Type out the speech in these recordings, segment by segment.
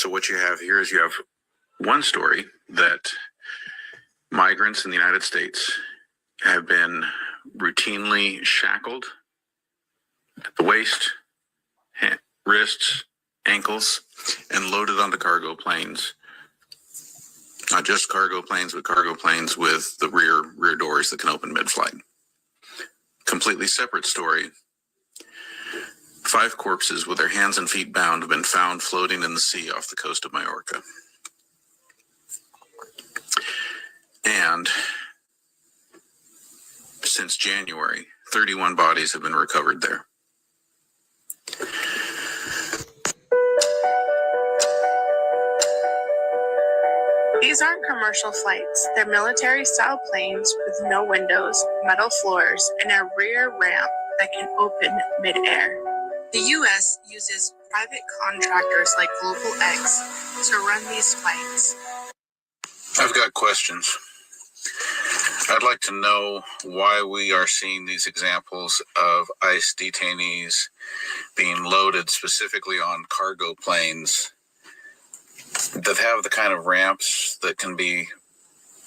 So what you have here is you have one story that migrants in the United States have been routinely shackled at the waist, wrists, ankles, and loaded onto cargo planes. Not just cargo planes, but cargo planes with the rear doors that can open mid-flight. Completely separate story. 5 corpses with their hands and feet bound have been found floating in the sea off the coast of Majorca. And since January, 31 bodies have been recovered there. These aren't commercial flights. They're military-style planes with no windows, metal floors, and a rear ramp that can open mid-air. The U.S. uses private contractors like Global X to run these flights. I've got questions. I'd like to know why we are seeing these examples of ICE detainees being loaded specifically on cargo planes that have the kind of ramps that can be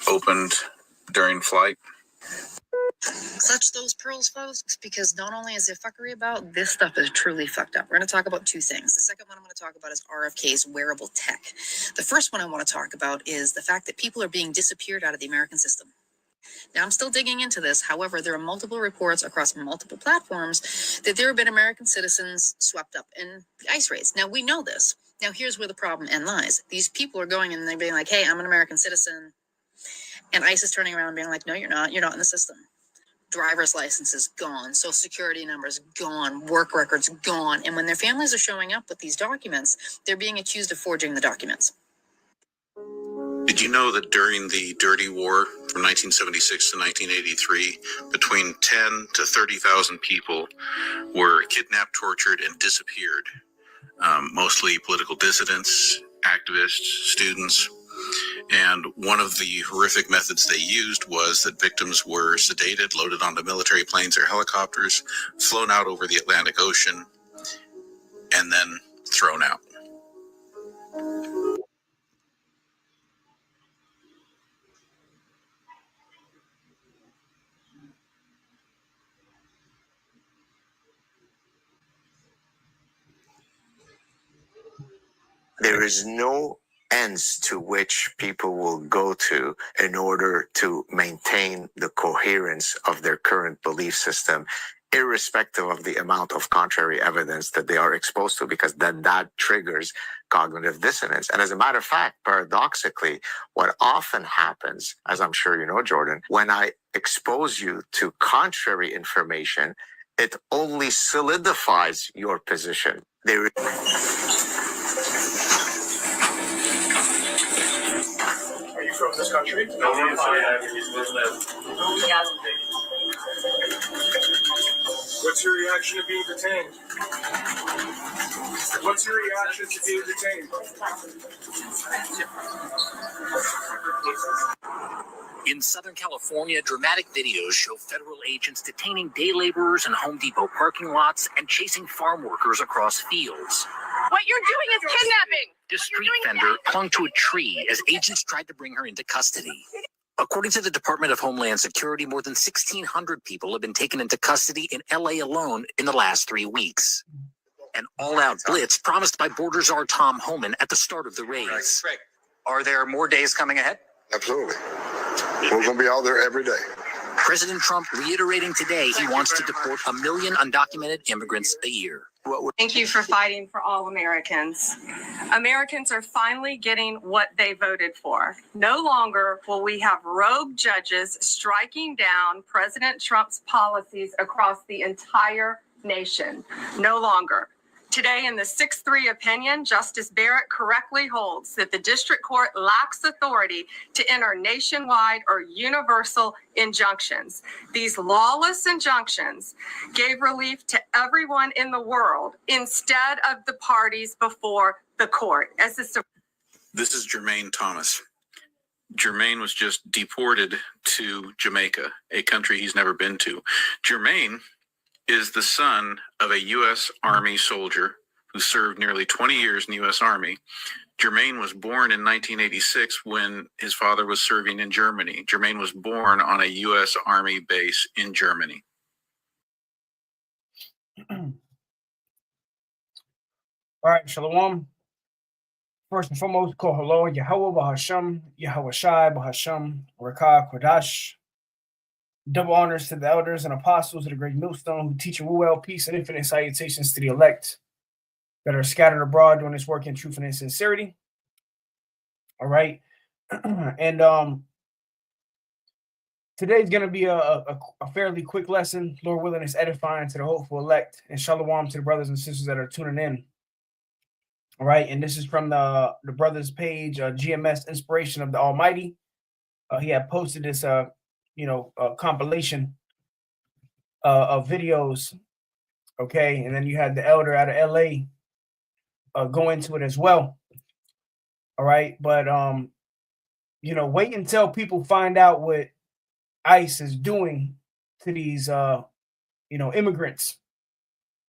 opened during flight. Clutch those pearls, folks, because not only is there fuckery about, this stuff is truly fucked up. We're going to talk about 2 things. The second one I'm going to talk about is RFK's wearable tech. The first one I want to talk about is the fact that people are being disappeared out of the American system. Now, I'm still digging into this. However, there are multiple reports across multiple platforms that there have been American citizens swept up in the ICE raids. Now, we know this. Now, here's where the problem lies. These people are going and they're being like, hey, I'm an American citizen. And ICE is turning around and being like, no, you're not. You're not in the system. Driver's licenses gone. Social security numbers gone. Work records gone. And when their families are showing up with these documents, they're being accused of forging the documents. Did you know that during the Dirty War from 1976 to 1983, between 10 to 30,000 people were kidnapped, tortured, and disappeared? Mostly political dissidents, activists, students. And one of the horrific methods they used was that victims were sedated, loaded onto military planes or helicopters, flown out over the Atlantic Ocean, and then thrown out. There is no ends to which people will go to in order to maintain the coherence of their current belief system, irrespective of the amount of contrary evidence that they are exposed to, because then that triggers cognitive dissonance. And as a matter of fact, paradoxically, what often happens, as I'm sure you know, Jordan, when I expose you to contrary information, it only solidifies your position. Are you from this country? No, I'm What's your reaction to being detained? What's your reaction to being detained? In Southern California, dramatic videos show federal agents detaining day laborers in Home Depot parking lots and chasing farm workers across fields. What you're doing is kidnapping! The street vendor clung to a tree as agents tried to bring her into custody. According to the Department of Homeland Security, more than 1,600 people have been taken into custody in LA alone in the last 3 weeks. An all-out blitz promised by border czar Tom Homan at the start of the raids. Are there more days coming ahead? Absolutely. We're going to be out there every day. President Trump reiterating today he wants to deport 1 million undocumented immigrants a year. Thank you for fighting for all Americans. Americans are finally getting what they voted for. No longer will we have rogue judges striking down President Trump's policies across the entire nation. No longer. Today, in the 6-3 opinion, Justice Barrett correctly holds that the district court lacks authority to enter nationwide or universal injunctions. These lawless injunctions gave relief to everyone in the world instead of the parties before the court. This is Jermaine Thomas. Jermaine was just deported to Jamaica, a country he's never been to. Jermaine is the son of a U.S. Army soldier who served nearly 20 years in the U.S. Army. Jermaine was born in 1986 when his father was serving in Germany. Jermaine was born on a U.S. Army base in Germany. All right, Shalom. First and foremost, call hello, Yahweh Bahasham, Yahweh Shai Bahasham, Rakah Kodash. Double honors to the elders and apostles of the great millstone who teach and rule well, peace and infinite salutations to the elect that are scattered abroad doing this work in truth and sincerity. All right. And today's going to be a fairly quick lesson. Lord willing, it's edifying to the hopeful elect, and shalom to the brothers and sisters that are tuning in. All right. And this is from the brothers page, GMS Inspiration of the Almighty. He had posted this, compilation of videos. Okay. And then you had the elder out of LA go into it as well. All right. But, wait until people find out what ICE is doing to these, immigrants.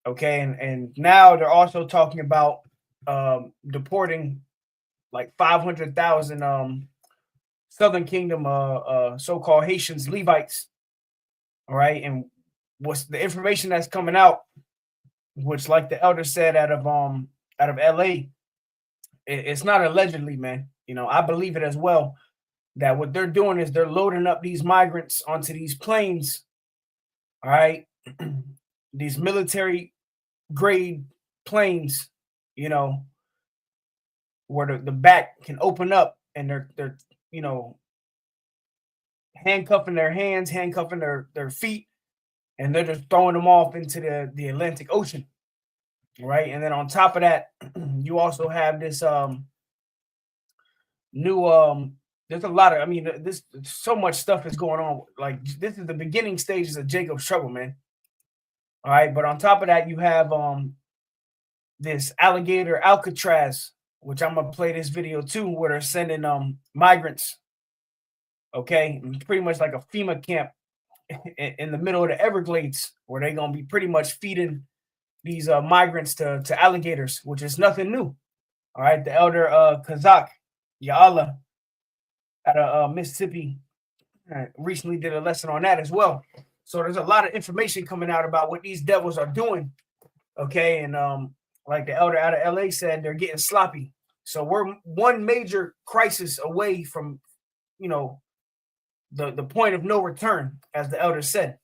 Okay. And now they're also talking about deporting like 500,000 Southern Kingdom so-called Haitians, Levites. All right. And what's the information that's coming out, which like the elder said out of LA, it's not allegedly, man. I believe it as well, that what they're doing is they're loading up these migrants onto these planes. All right. These military grade planes, where the back can open up and they're handcuffing their hands, handcuffing their feet, and they're just throwing them off into the Atlantic Ocean. Right. And then on top of that, you also have this new there's a lot of, this so much stuff is going on. Like, this is the beginning stages of Jacob's trouble, man. All right. But on top of that, you have this alligator Alcatraz, which I'm gonna play this video too, where they're sending migrants. Okay, pretty much like a FEMA camp in the middle of the Everglades, where they're gonna be pretty much feeding these migrants to alligators, which is nothing new. All right, the elder Kazak Ya'ala out of Mississippi recently did a lesson on that as well. So there's a lot of information coming out about what these devils are doing. Okay, and like the elder out of LA said, they're getting sloppy. So we're one major crisis away from, the point of no return, as the elder said.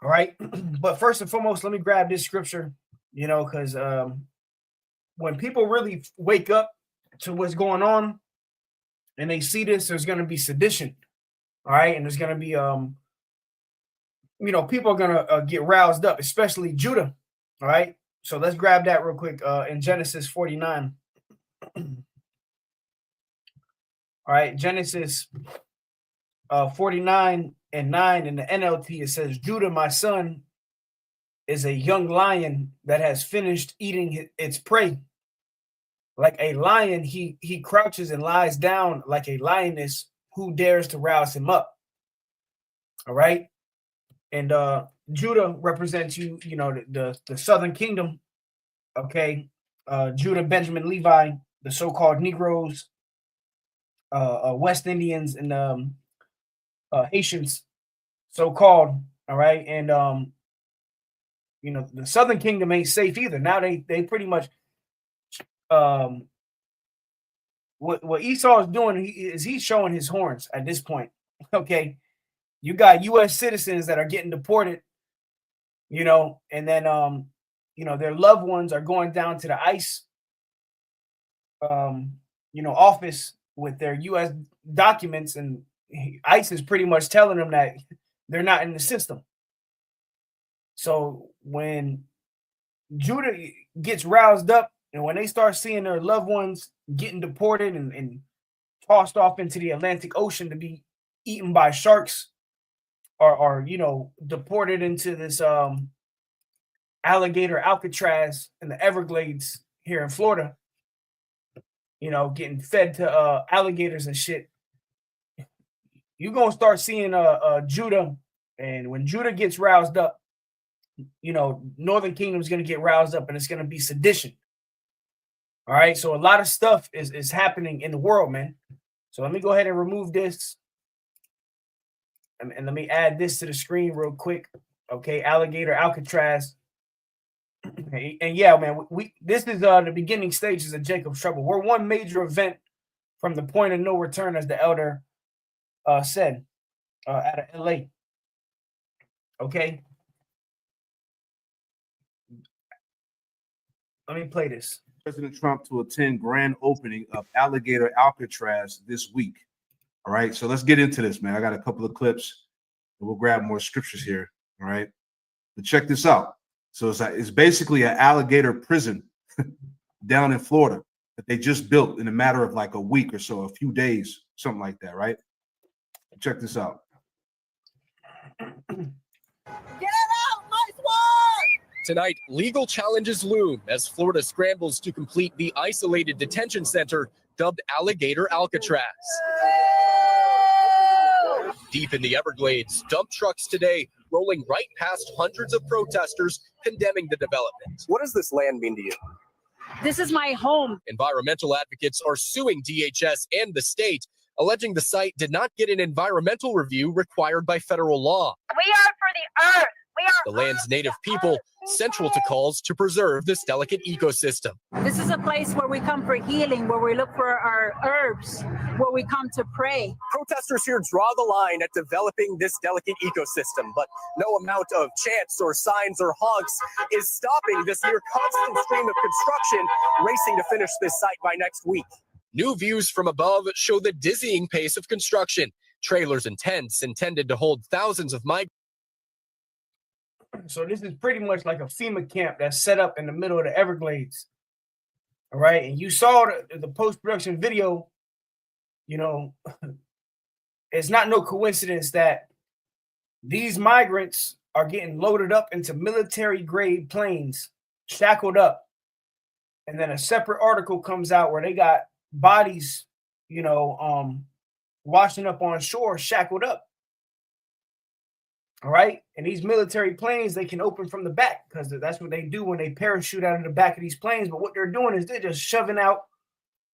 All right. But first and foremost, let me grab this scripture, because when people really wake up to what's going on and they see this, there's going to be sedition. All right. And there's going to be, people are going to get roused up, especially Judah. All right. So let's grab that real quick in Genesis 49. All right. Genesis 49 and 9 in the NLT, it says, Judah, my son, is a young lion that has finished eating its prey. Like a lion, he crouches and lies down like a lioness. Who dares to rouse him up? All right. And Judah represents the Southern Kingdom. Okay. Judah, Benjamin, Levi, the so-called Negroes, West Indians, and Haitians, so-called. All right. And the Southern Kingdom ain't safe either. Now they pretty much what Esau is doing he's showing his horns at this point. Okay. You got U.S. citizens that are getting deported, and then their loved ones are going down to the ICE office with their U.S. documents, and ICE is pretty much telling them that they're not in the system. So when Judah gets roused up, and when they start seeing their loved ones getting deported and tossed off into the Atlantic Ocean to be eaten by sharks, or deported into this alligator Alcatraz in the Everglades here in Florida, getting fed to alligators and shit, you're gonna start seeing Judah. And when Judah gets roused up, Northern Kingdom is going to get roused up and it's going to be sedition. All right. So a lot of stuff is happening in the world, man. So let me go ahead and remove this. And let me add this to the screen real quick. Okay. Alligator Alcatraz. And yeah, man, this is the beginning stages of Jacob's Trouble. We're one major event from the point of no return, as the elder said, out of LA. Okay. Let me play this. President Trump to attend grand opening of Alligator Alcatraz this week. All right, so let's get into this, man. I got a couple of clips, and we'll grab more scriptures here. All right, but check this out. So it's basically an alligator prison down in Florida that they just built in a matter of like a week or so, a few days, something like that, right? Check this out. Tonight, legal challenges loom as Florida scrambles to complete the isolated detention center dubbed Alligator Alcatraz. Deep in the Everglades, dump trucks today rolling right past hundreds of protesters condemning the development. What does this land mean to you? This is my home. Environmental advocates are suing DHS and the state, alleging the site did not get an environmental review required by federal law. We are for the earth. The land's native people central to calls to preserve this delicate ecosystem. This is a place where we come for healing, where we look for our herbs, where we come to pray. Protesters here draw the line at developing this delicate ecosystem, but no amount of chants or signs or honks is stopping this near constant stream of construction racing to finish this site by next week. New views from above show the dizzying pace of construction. Trailers and tents intended to hold thousands of migrants. So this is pretty much like a FEMA camp that's set up in the middle of the Everglades. All right. And you saw the post-production video, it's not no coincidence that these migrants are getting loaded up into military-grade planes, shackled up. And then a separate article comes out where they got bodies, washing up on shore, shackled up. All right. And these military planes, they can open from the back because that's what they do when they parachute out of the back of these planes. But what they're doing is they're just shoving out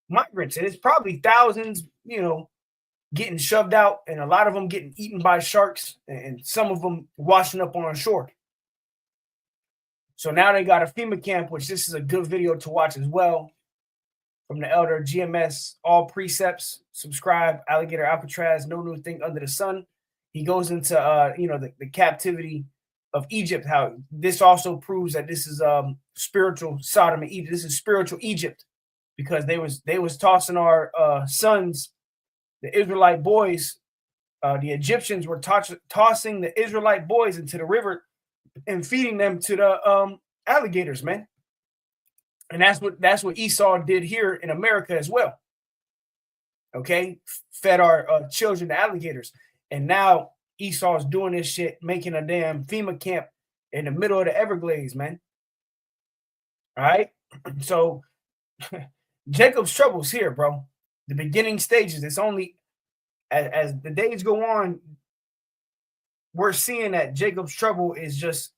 migrants. And it's probably thousands, getting shoved out, and a lot of them getting eaten by sharks, and some of them washing up on shore. So now they got a FEMA camp, which this is a good video to watch as well. From the elder GMS, all precepts, subscribe, Alligator Alcatraz, no new thing under the sun. He goes into, the captivity of Egypt, how this also proves that this is spiritual Sodom and Egypt. This is spiritual Egypt because they was tossing our sons, the Israelite boys. The Egyptians were tossing the Israelite boys into the river and feeding them to the alligators, man. And that's what Esau did here in America as well. Okay, fed our children to alligators. And now Esau's doing this shit, making a damn FEMA camp in the middle of the Everglades, man. All right. So Jacob's Trouble's here, bro. The beginning stages. It's only as the days go on, we're seeing that Jacob's Trouble is just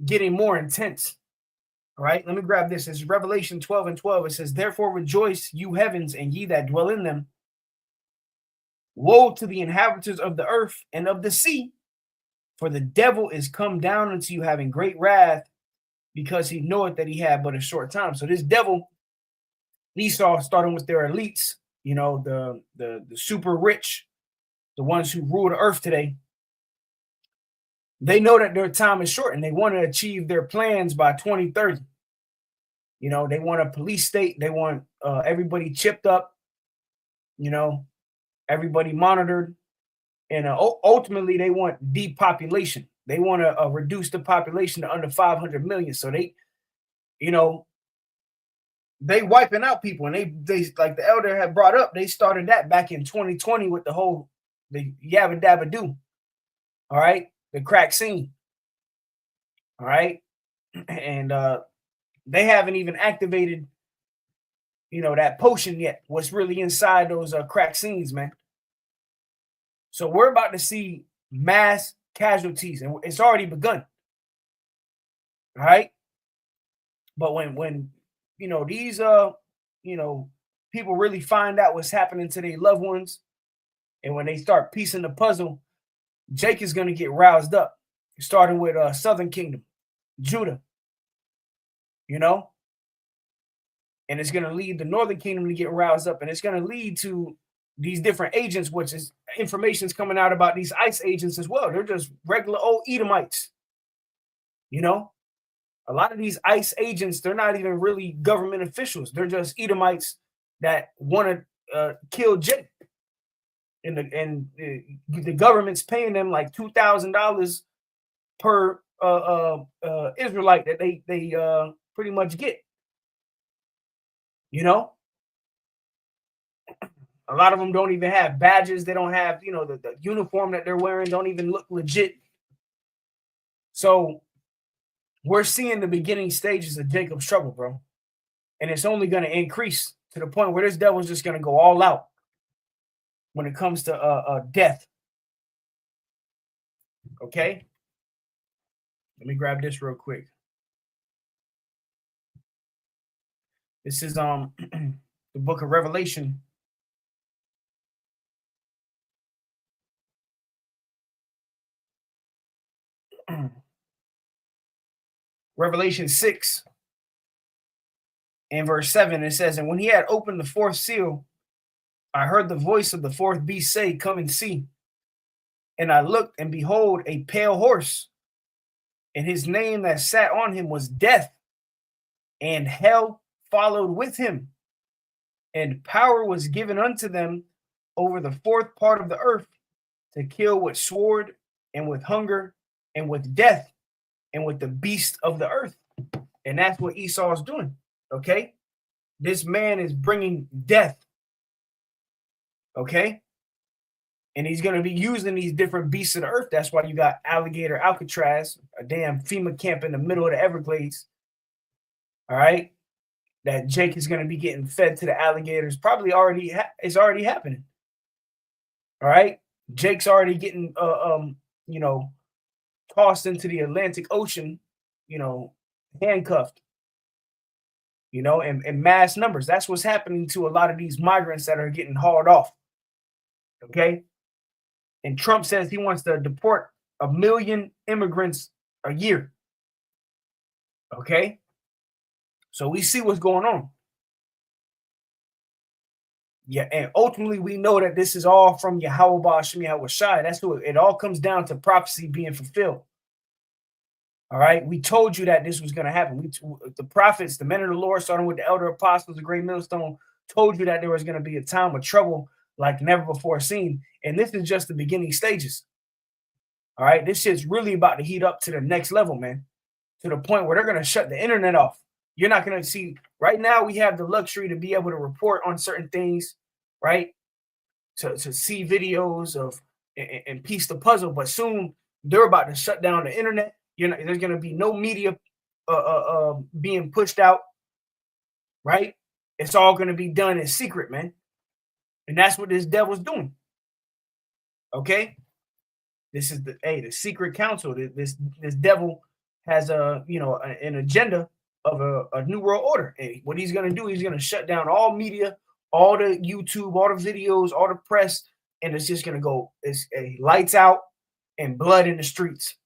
getting more intense. All right. Let me grab this. It's Revelation 12:12. It says, "Therefore rejoice, you heavens, and ye that dwell in them. Woe to the inhabitants of the earth and of the sea, for the devil is come down unto you having great wrath, because he knoweth that he had but a short time." So this devil, Esau, starting with their elites, the super rich, the ones who rule the earth today, they know that their time is short and they want to achieve their plans by 2030. They want a police state. They want everybody chipped up, everybody monitored, and ultimately they want depopulation. They want to reduce the population to under 500 million. So they wiping out people, and they like the elder had brought up, they started that back in 2020 with the yabba dabba do. All right, the crack scene. All right, and they haven't even activated that potion yet. What's really inside those crack scenes, man. So we're about to see mass casualties, and it's already begun. All right. But when these people really find out what's happening to their loved ones, and when they start piecing the puzzle, Jake is going to get roused up, starting with Southern Kingdom, Judah, and it's going to lead the Northern Kingdom to get roused up, and it's going to lead to these different agents, which is information's coming out about these ICE agents as well. They're just regular old Edomites. A lot of these ICE agents, they're not even really government officials. They're just Edomites that want to kill Jake. And the government's paying them like $2,000 per Israelite that they pretty much get. A lot of them don't even have badges. They don't have, the uniform that they're wearing don't even look legit. So we're seeing the beginning stages of Jacob's trouble, bro. And it's only going to increase to the point where this devil's just going to go all out when it comes to death. Okay? Let me grab this real quick. This is the book of Revelation. Revelation 6 and verse 7, it says, "And when he had opened the fourth seal, I heard the voice of the fourth beast say, 'Come and see.' And I looked, and behold, a pale horse, and his name that sat on him was Death, and hell followed with him. And power was given unto them over the fourth part of the earth to kill with sword, and with hunger, and with death, and with the beast of the earth." And that's what Esau is doing. Okay? This man is bringing death. Okay? And he's going to be using these different beasts of the earth. That's why you got Alligator Alcatraz, a damn FEMA camp in the middle of the Everglades. All right? That Jake is going to be getting fed to the alligators. Probably already it's already happening. All right? Jake's already getting tossed into the Atlantic Ocean, handcuffed, in mass numbers. That's what's happening to a lot of these migrants that are getting hauled off. Okay? And Trump says he wants to deport 1 million immigrants a year. Okay? So we see what's going on. Yeah, and ultimately we know that this is all from Yahweh Ba'ashem Yahweh Shai. That's who it all comes down to, prophecy being fulfilled. All right, we told you that this was going to happen. The prophets, the men of the Lord, starting with the elder apostles, the great millstone, told you that there was going to be a time of trouble like never before seen. And this is just the beginning stages. All right, this shit's really about to heat up to the next level, man, to the point where they're going to shut the internet off. You're not going to see. Right now, we have the luxury to be able to report on certain things, right? To see videos of and piece the puzzle. But soon they're about to shut down the internet. There's going to be no media being pushed out, right? It's all going to be done in secret, man. And that's what this devil's doing. Okay? This is the secret council. This devil has an agenda of a new world order. And what he's going to do, he's going to shut down all media, all the YouTube, all the videos, all the press, and it's just going to go, it's lights out and blood in the streets.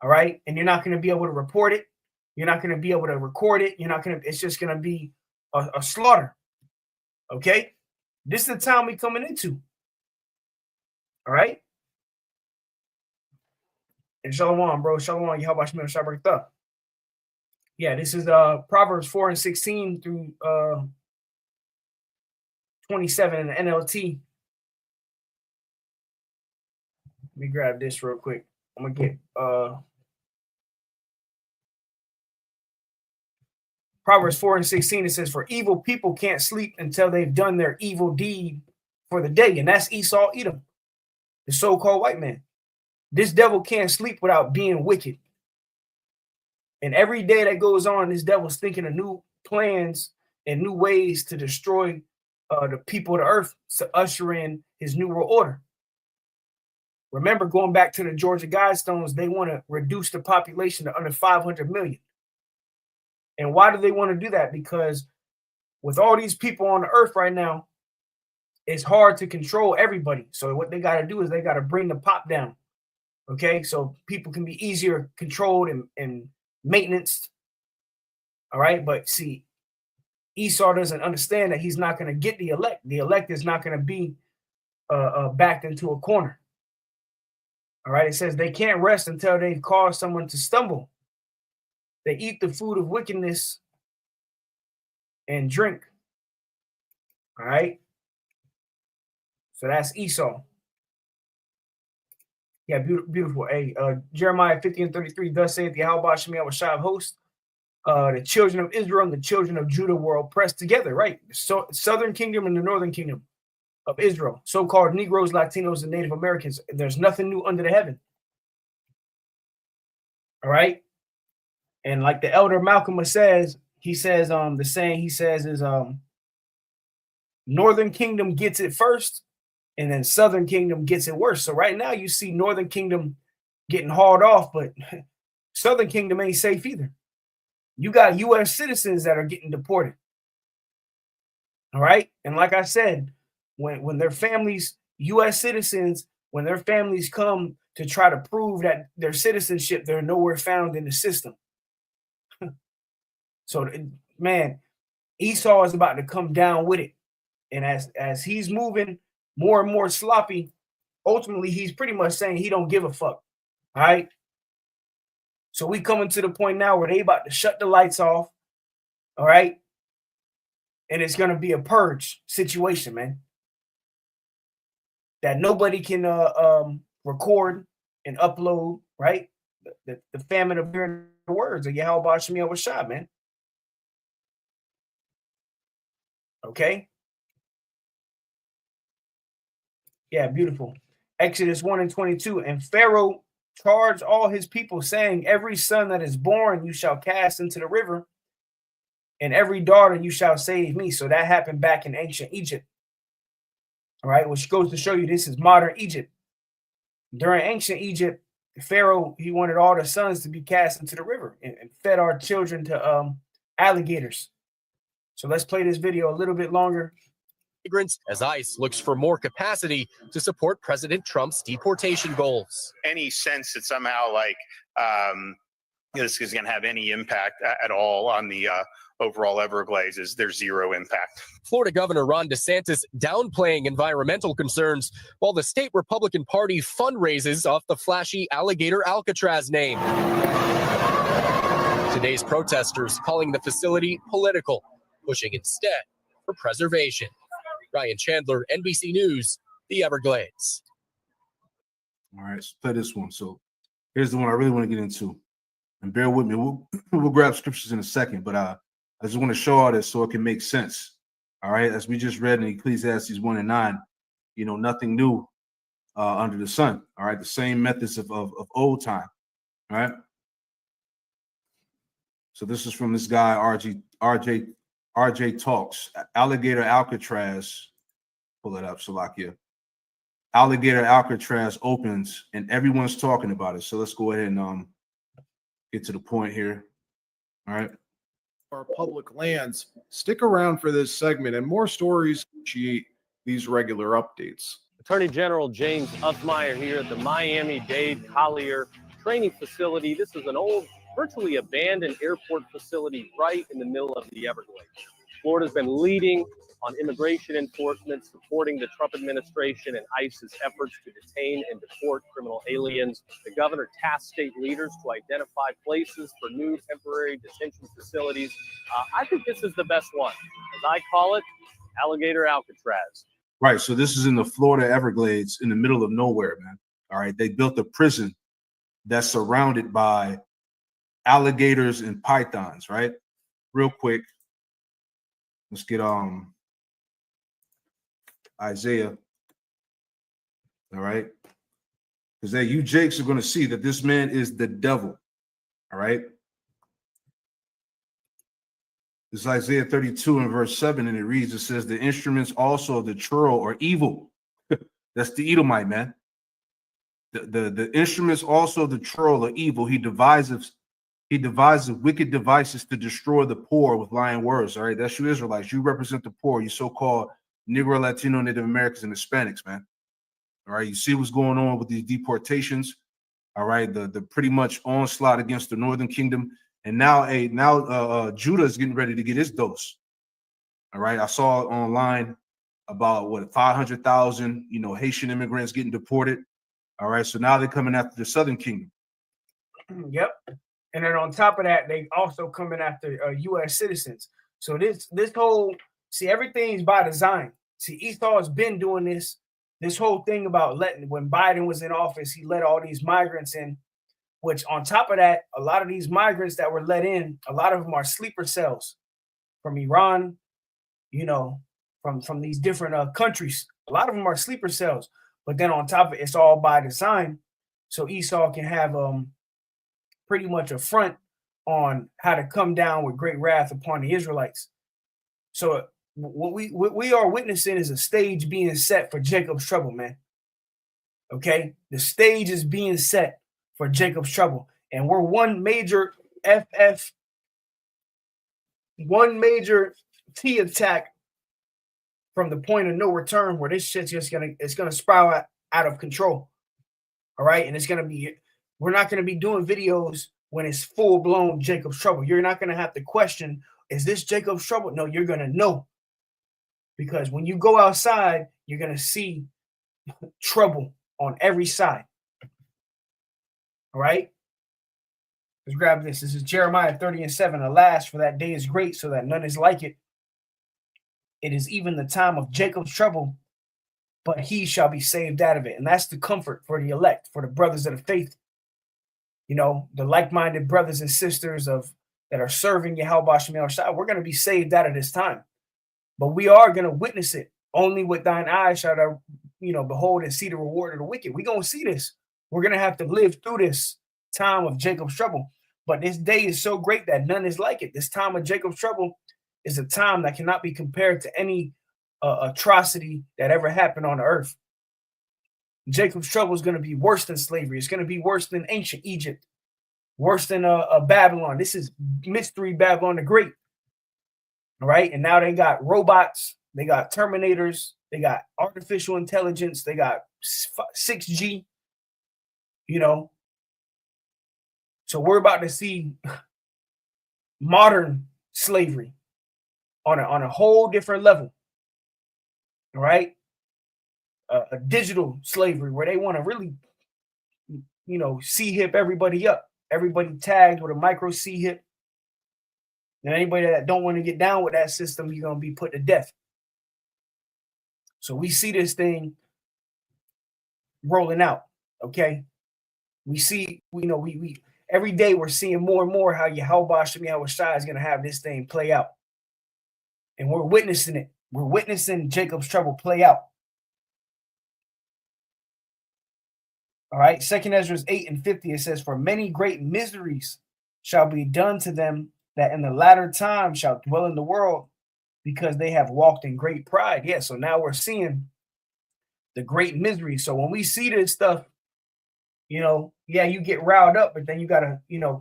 All right. And you're not going to be able to report it. You're not going to be able to record it. It's just going to be a slaughter. Okay. This is the time we're coming into. All right. And Shalom, bro. Shalom. Yahweh Shemel Shabbat. Yeah, this is Proverbs 4 and 16 through 27 in the NLT. Let me grab this real quick. I'm gonna get Proverbs 4 and 16. It says, "For evil people can't sleep until they've done their evil deed for the day." And that's Esau, Edom, the so-called white man. This devil can't sleep without being wicked. And every day that goes on, this devil's thinking of new plans and new ways to destroy the people of the earth, to usher in his new world order. Remember, going back to the Georgia Guidestones, they want to reduce the population to under 500 million. And why do they want to do that? Because with all these people on the earth right now, it's hard to control everybody. So what they got to do is they got to bring the pop down. Okay, so people can be easier controlled and maintenanced. All right, but see, Esau doesn't understand that he's not going to get the elect. The elect is not going to be backed into a corner. All right, it says they can't rest until they've caused someone to stumble. They eat the food of wickedness and drink. All right, so that's Esau. Yeah, beautiful. Hey, Jeremiah 50:33, thus saith Yahweh Shemiah Washab host, the children of Israel and the children of Judah were oppressed together, right? So southern kingdom and the northern kingdom of Israel, so-called Negroes, Latinos, and Native Americans. There's nothing new under the heaven. All right. And like the elder Malcolm says, he says, the saying he says is northern kingdom gets it first, and then southern kingdom gets it worse. So right now you see northern kingdom getting hauled off, but southern kingdom ain't safe either. You got U.S. citizens that are getting deported. All right. And like I said, when their families, U.S. citizens, when their families come to try to prove that their citizenship, they're nowhere found in the system. So, man, Esau is about to come down with it. And as he's moving more and more sloppy, ultimately, he's pretty much saying he don't give a fuck. All right. So we coming to the point now where they about to shut the lights off. All right. And it's going to be a purge situation, man. That nobody can record and upload, right? The famine of hearing the words of Yahweh Shemiah Washab, man. Okay. Yeah, beautiful. Exodus 1:22. And Pharaoh charged all his people, saying, every son that is born you shall cast into the river, and every daughter you shall save me. So that happened back in ancient Egypt. All right, which goes to show you this is modern Egypt. During ancient Egypt, Pharaoh, he wanted all the sons to be cast into the river and fed our children to alligators. So let's play this video a little bit longer. Migrants as ICE looks for more capacity to support President Trump's deportation goals. Any sense that somehow this is going to have any impact at all on the overall Everglades? There's zero impact. Florida Governor Ron DeSantis downplaying environmental concerns while the state Republican Party fundraises off the flashy alligator Alcatraz name. Today's protesters calling the facility political, pushing instead for preservation. Ryan Chandler, NBC News, the Everglades. All right, let's play this one. So here's the one I really want to get into. And bear with me. We'll grab scriptures in a second, but I just want to show all this so it can make sense. All right, as we just read in Ecclesiastes 1:9, nothing new under the sun. All right, the same methods of old time. All right. So this is from this guy, RJ Talks. Alligator Alcatraz. Pull it up, Salakia. Alligator Alcatraz opens, and everyone's talking about it. So let's go ahead and get to the point here. All right. Our public lands. Stick around for this segment and more stories. Appreciate these regular updates. Attorney General James Uffmeyer here at the Miami-Dade Collier Training Facility. This is an old, virtually abandoned airport facility right in the middle of the Everglades. Florida's been leading on immigration enforcement, supporting the Trump administration and ICE's efforts to detain and deport criminal aliens. The governor tasked state leaders to identify places for new temporary detention facilities. I think this is the best one. As I call it, Alligator Alcatraz. Right. So this is in the Florida Everglades in the middle of nowhere, man. All right. They built a prison that's surrounded by alligators and pythons, right? Real quick. Let's get Isaiah. All right. Because you Jakes are going to see that this man is the devil. All right. This is Isaiah 32 and verse 7, and it reads, it says, the instruments also of the churl are evil. That's the Edomite, man. The instruments also the troll of evil. He devises wicked devices to destroy the poor with lying words. All right, that's you Israelites. You represent the poor. You so-called Negro, Latino, Native Americans, and Hispanics, man. All right, you see what's going on with these deportations. All right, the pretty much onslaught against the Northern Kingdom, and now Judah is getting ready to get his dose. All right, I saw online about 500,000 Haitian immigrants getting deported. All right, so now they're coming after the Southern Kingdom. Yep. And then on top of that, they also coming after U.S. citizens. So this whole, see, everything's by design. See, Esau has been doing this whole thing about when Biden was in office, he let all these migrants in, which on top of that, a lot of these migrants that were let in, a lot of them are sleeper cells from Iran, from these different countries. A lot of them are sleeper cells. But then on top of it, it's all by design. So Esau can have pretty much a front on how to come down with great wrath upon the Israelites. So what we are witnessing is a stage being set for Jacob's trouble, man. Okay, the stage is being set for Jacob's trouble, and we're one major T attack from the point of no return, where this shit's just gonna spiral out of control. All right, and we're not gonna be doing videos when it's full blown Jacob's trouble. You're not gonna have to question, is this Jacob's trouble? No, you're gonna know. Because when you go outside, you're going to see trouble on every side. All right? Let's grab this. This is Jeremiah 30:7. Alas, for that day is great, so that none is like it. It is even the time of Jacob's trouble, but he shall be saved out of it. And that's the comfort for the elect, for the brothers of the faith. The like-minded brothers and sisters that are serving Yahweh Shem Yahushua. We're going to be saved out of this time. But we are going to witness it. Only with thine eyes shall thou, behold and see the reward of the wicked. We're going to see this. We're going to have to live through this time of Jacob's trouble. But this day is so great that none is like it. This time of Jacob's trouble is a time that cannot be compared to any atrocity that ever happened on the earth. Jacob's trouble is going to be worse than slavery. It's going to be worse than ancient Egypt, worse than Babylon. This is mystery Babylon the Great. All right. And now they got robots, they got Terminators, they got artificial intelligence, they got 6G, So we're about to see modern slavery on a whole different level. All right. A digital slavery where they want to really, C-hip everybody up, everybody tagged with a micro C-hip. And anybody that don't want to get down with that system, you're going to be put to death. So we see this thing rolling out, okay? We see, we every day we're seeing more and more how Yahweh Shem Yahushua is going to have this thing play out. And we're witnessing it. We're witnessing Jacob's trouble play out. All right, 2nd Ezra 8:50, it says, for many great miseries shall be done to them that in the latter time shall dwell in the world, because they have walked in great pride. Yeah, so now we're seeing the great misery. So when we see this stuff, you get riled up, but then you got to,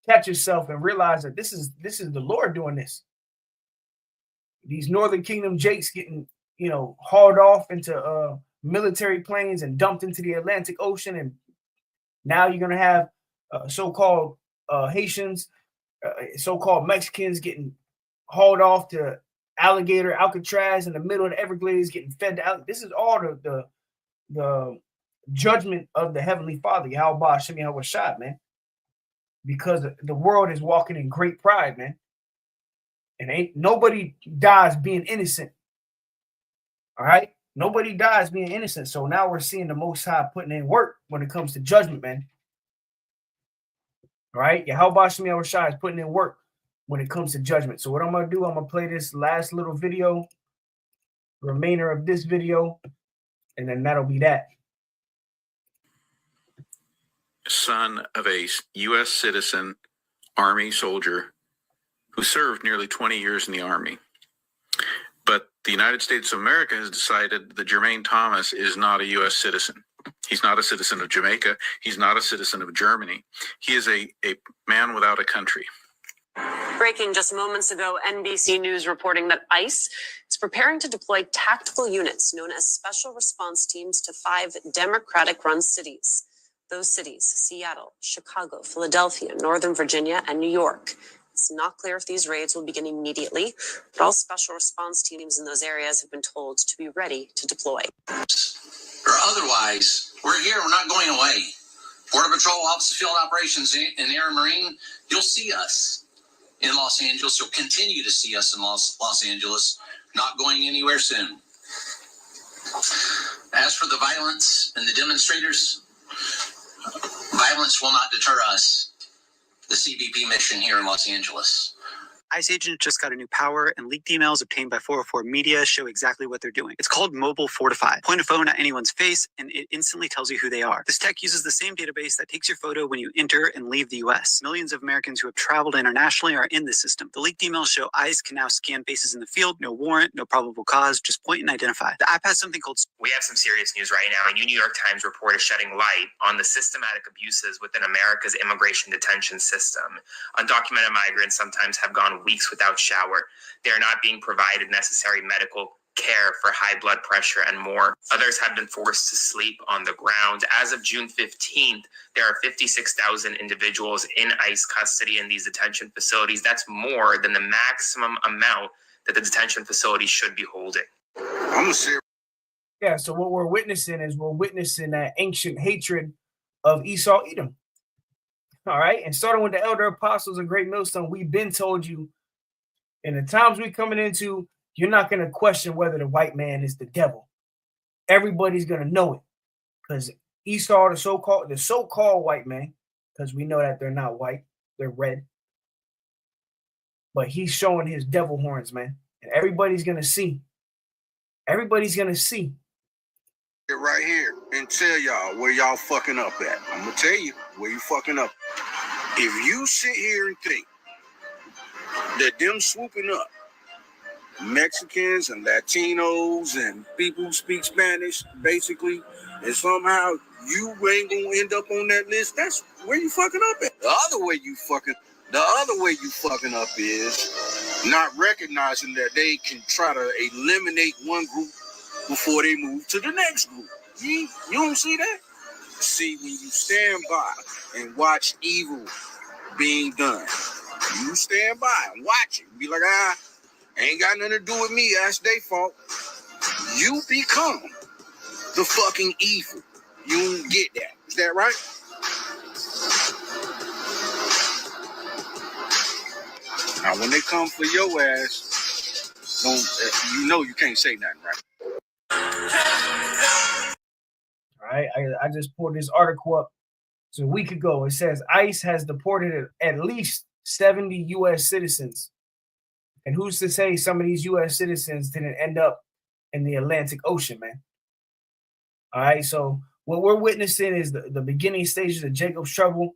catch yourself and realize that this is the Lord doing this. These Northern Kingdom Jakes getting, hauled off into military planes and dumped into the Atlantic Ocean. And now you're going to have so-called Haitians, so-called Mexicans getting hauled off to Alligator, Alcatraz in the middle of the Everglades, getting fed out. This is all the judgment of the Heavenly Father, Yahweh Shem Yahushua, man. Because the world is walking in great pride, man. And nobody dies being innocent. All right? Nobody dies being innocent. So now we're seeing the Most High putting in work when it comes to judgment, man. All right? Yahweh Shem Yahushua is putting in work when it comes to judgment. So what I'm going to do, I'm going to play this last little video, remainder of this video, and then that'll be that. Son of a U.S. citizen, Army soldier, who served nearly 20 years in the Army. But the United States of America has decided that Jermaine Thomas is not a U.S. citizen. He's not a citizen of Jamaica. He's not a citizen of Germany. He is a man without a country. Breaking just moments ago, NBC News reporting that ICE is preparing to deploy tactical units known as Special Response Teams to 5 Democratic-run cities. Those cities, Seattle, Chicago, Philadelphia, Northern Virginia, and New York. It's not clear if these raids will begin immediately, but all special response teams in those areas have been told to be ready to deploy. Or otherwise, we're here, we're not going away. Border Patrol, Office of Field Operations, and Air and Marine, you'll see us in Los Angeles. You'll continue to see us in Los Angeles, not going anywhere soon. As for the violence and the demonstrators, violence will not deter us, the CBP mission here in Los Angeles. ICE agents just got a new power, and leaked emails obtained by 404 Media show exactly what they're doing. It's called Mobile Fortify. Point a phone at anyone's face, and it instantly tells you who they are. This tech uses the same database that takes your photo when you enter and leave the U.S. Millions of Americans who have traveled internationally are in this system. The leaked emails show ICE can now scan faces in the field, no warrant, no probable cause, just point and identify. The app has something called... We have some serious news right now. A new New York Times report is shedding light on the systematic abuses within America's immigration detention system. Undocumented migrants sometimes have gone weeks without shower. They are not being provided necessary medical care for high blood pressure and more. Others have been forced to sleep on the ground. As of June 15th, there are 56,000 individuals in ICE custody in these detention facilities. That's more than the maximum amount that the detention facility should be holding. I'm serious. Yeah, so what we're witnessing is that ancient hatred of Esau, Edom. All right, and starting with the elder apostles and great millstone, we've been told you in the times we're coming into, you're not going to question whether the white man is the devil. Everybody's going to know it because Esau, the so-called white man, because we know that they're not white, they're red. But he's showing his devil horns, man. And everybody's going to see. Everybody's going to see. Right here and tell y'all where y'all fucking up at. I'm going to tell you where you fucking up. If you sit here and think that them swooping up Mexicans and Latinos and people who speak Spanish, basically, and somehow you ain't gonna end up on that list, that's where you fucking up at. The other way you fucking up is not recognizing that they can try to eliminate one group before they move to the next group. You don't see that? See, when you stand by and watch evil being done, you stand by and watch it. Be like, ain't got nothing to do with me. That's their fault. You become the fucking evil. You don't get that. Is that right? Now, when they come for your ass, you can't say nothing, right? All right, I just pulled this article up. So a week ago, it says ICE has deported at least 70 U.S. citizens. And who's to say some of these U.S. citizens didn't end up in the Atlantic Ocean, man? All right, so what we're witnessing is the beginning stages of Jacob's trouble.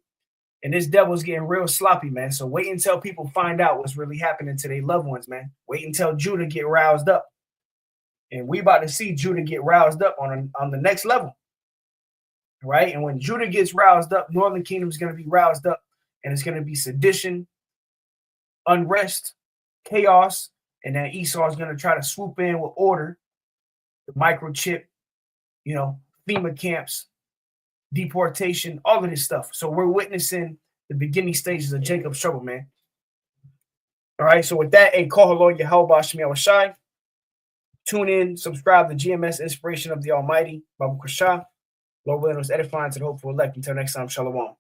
And this devil's getting real sloppy, man. So wait until people find out what's really happening to their loved ones, man. Wait until Judah get roused up. And we about to see Judah get roused up on the next level. Right? And when Judah gets roused up, Northern Kingdom is going to be roused up. And it's going to be sedition, unrest, chaos. And then Esau is going to try to swoop in with order, the microchip, FEMA camps, deportation, all of this stuff. So we're witnessing the beginning stages of Jacob's trouble, man. All right. So with that, call Lord Yahweh Shemi Awashai. Tune in, subscribe to GMS Inspiration of the Almighty, Babu Kasha. Lord willing, was edifying to the hopeful elect. Until next time, Shalom.